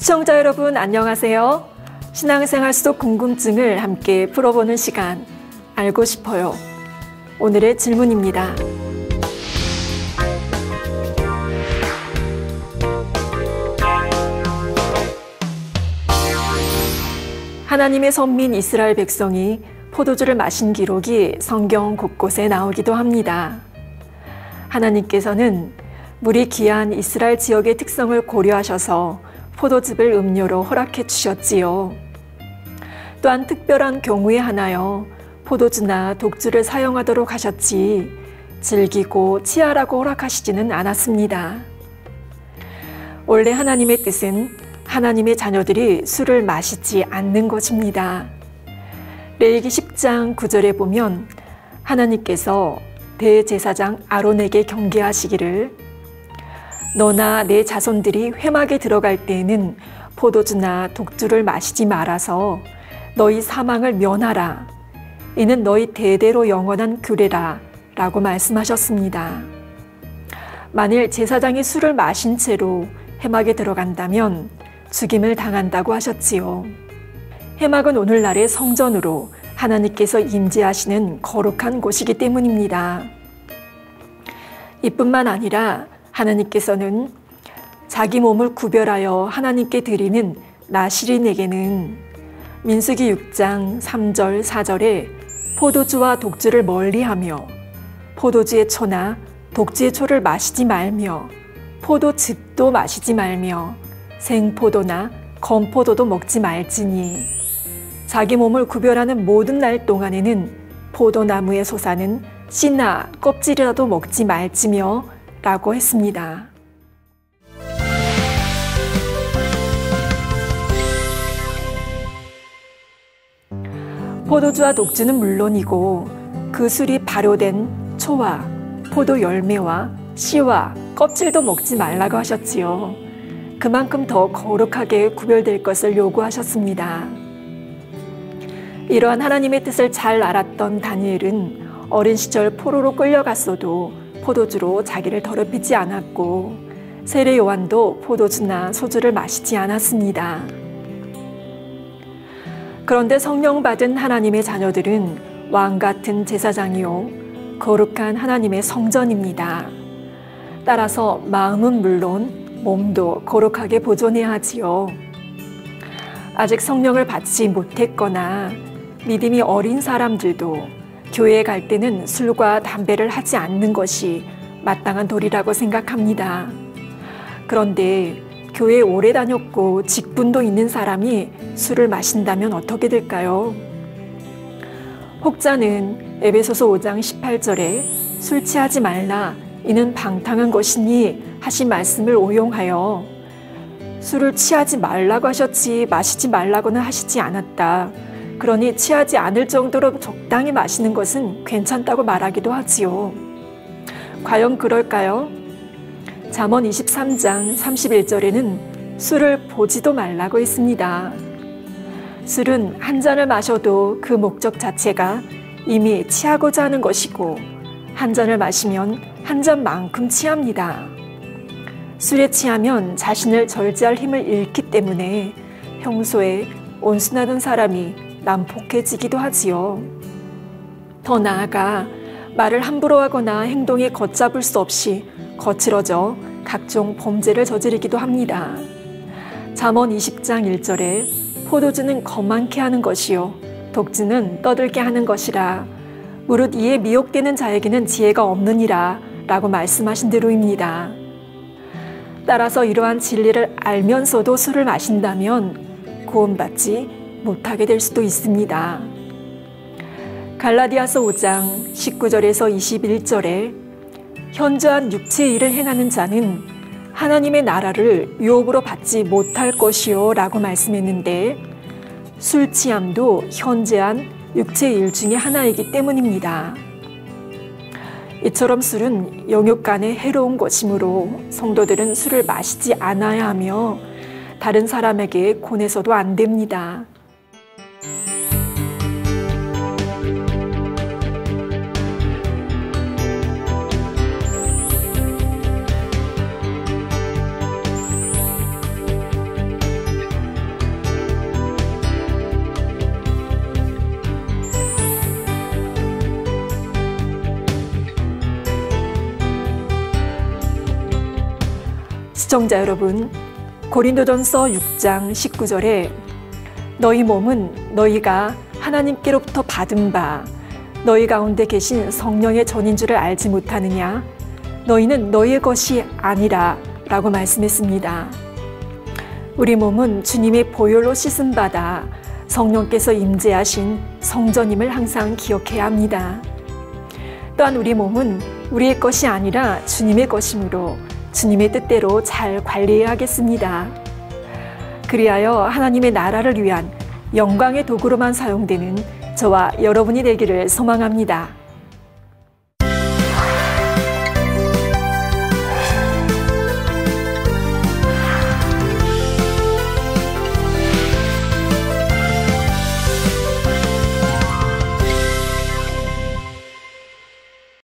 시청자 여러분 안녕하세요. 신앙생활 속 궁금증을 함께 풀어보는 시간, 알고 싶어요. 오늘의 질문입니다. 하나님의 선민 이스라엘 백성이 포도주를 마신 기록이 성경 곳곳에 나오기도 합니다. 하나님께서는 물이 귀한 이스라엘 지역의 특성을 고려하셔서 포도즙을 음료로 허락해 주셨지요. 또한 특별한 경우에 하나여 포도주나 독주를 사용하도록 하셨지 즐기고 취하라고 허락하시지는 않았습니다. 원래 하나님의 뜻은 하나님의 자녀들이 술을 마시지 않는 것입니다. 레위기 10장 9절에 보면 하나님께서 대제사장 아론에게 경계하시기를 너나 내 자손들이 회막에 들어갈 때에는 포도주나 독주를 마시지 말아서 너희 사망을 면하라. 이는 너희 대대로 영원한 규례라 라고 말씀하셨습니다. 만일 제사장이 술을 마신 채로 회막에 들어간다면 죽임을 당한다고 하셨지요. 회막은 오늘날의 성전으로 하나님께서 임재하시는 거룩한 곳이기 때문입니다. 이뿐만 아니라 하나님께서는 자기 몸을 구별하여 하나님께 드리는 나실인에게는 민수기 6장 3절 4절에 포도주와 독주를 멀리하며 포도주의 초나 독주의 초를 마시지 말며 포도즙도 마시지 말며 생포도나 건포도도 먹지 말지니 자기 몸을 구별하는 모든 날 동안에는 포도나무에 솟아는 씨나 껍질이라도 먹지 말지며 라고 했습니다. 포도주와 독주는 물론이고 그 술이 발효된 초와 포도 열매와 씨와 껍질도 먹지 말라고 하셨지요. 그만큼 더 거룩하게 구별될 것을 요구하셨습니다. 이러한 하나님의 뜻을 잘 알았던 다니엘은 어린 시절 포로로 끌려갔어도 포도주로 자기를 더럽히지 않았고 세례 요한도 포도주나 소주를 마시지 않았습니다. 그런데 성령 받은 하나님의 자녀들은 왕 같은 제사장이요 거룩한 하나님의 성전입니다. 따라서 마음은 물론 몸도 거룩하게 보존해야 하지요. 아직 성령을 받지 못했거나 믿음이 어린 사람들도 교회에 갈 때는 술과 담배를 하지 않는 것이 마땅한 도리라고 생각합니다. 그런데 교회에 오래 다녔고 직분도 있는 사람이 술을 마신다면 어떻게 될까요? 혹자는 에베소서 5장 18절에 술 취하지 말라 이는 방탕한 것이니 하신 말씀을 오용하여 술을 취하지 말라고 하셨지 마시지 말라고는 하시지 않았다. 그러니 취하지 않을 정도로 적당히 마시는 것은 괜찮다고 말하기도 하지요. 과연 그럴까요? 잠언 23장 31절에는 술을 보지도 말라고 했습니다. 술은 한 잔을 마셔도 그 목적 자체가 이미 취하고자 하는 것이고 한 잔을 마시면 한 잔만큼 취합니다. 술에 취하면 자신을 절제할 힘을 잃기 때문에 평소에 온순하던 사람이 난폭해지기도 하지요. 더 나아가 말을 함부로 하거나 행동에 걷잡을 수 없이 거칠어져 각종 범죄를 저지르기도 합니다. 잠언 20장 1절에 포도주는 거만케 하는 것이요 독주는 떠들게 하는 것이라 무릇 이에 미혹되는 자에게는 지혜가 없느니라 라고 말씀하신 대로입니다. 따라서 이러한 진리를 알면서도 술을 마신다면 구원받지 못하게 될 수도 있습니다. 갈라디아서 5장 19절에서 21절에 현저한 육체의 일을 행하는 자는 하나님의 나라를 유업으로 받지 못할 것이요 라고 말씀했는데 술 취함도 현재한 육체의 일 중에 하나이기 때문입니다. 이처럼 술은 영육 간에 해로운 것이므로 성도들은 술을 마시지 않아야 하며 다른 사람에게 권해서도 안 됩니다. 시청자 여러분, 고린도전서 6장 19절에 너희 몸은 너희가 하나님께로부터 받은 바 너희 가운데 계신 성령의 전인 줄을 알지 못하느냐? 너희는 너희의 것이 아니라 라고 말씀했습니다. 우리 몸은 주님의 보혈로 씻음받아 성령께서 임재하신 성전임을 항상 기억해야 합니다. 또한 우리 몸은 우리의 것이 아니라 주님의 것이므로 주님의 뜻대로 잘 관리해야 하겠습니다. 그리하여 하나님의 나라를 위한 영광의 도구로만 사용되는 저와 여러분이 되기를 소망합니다.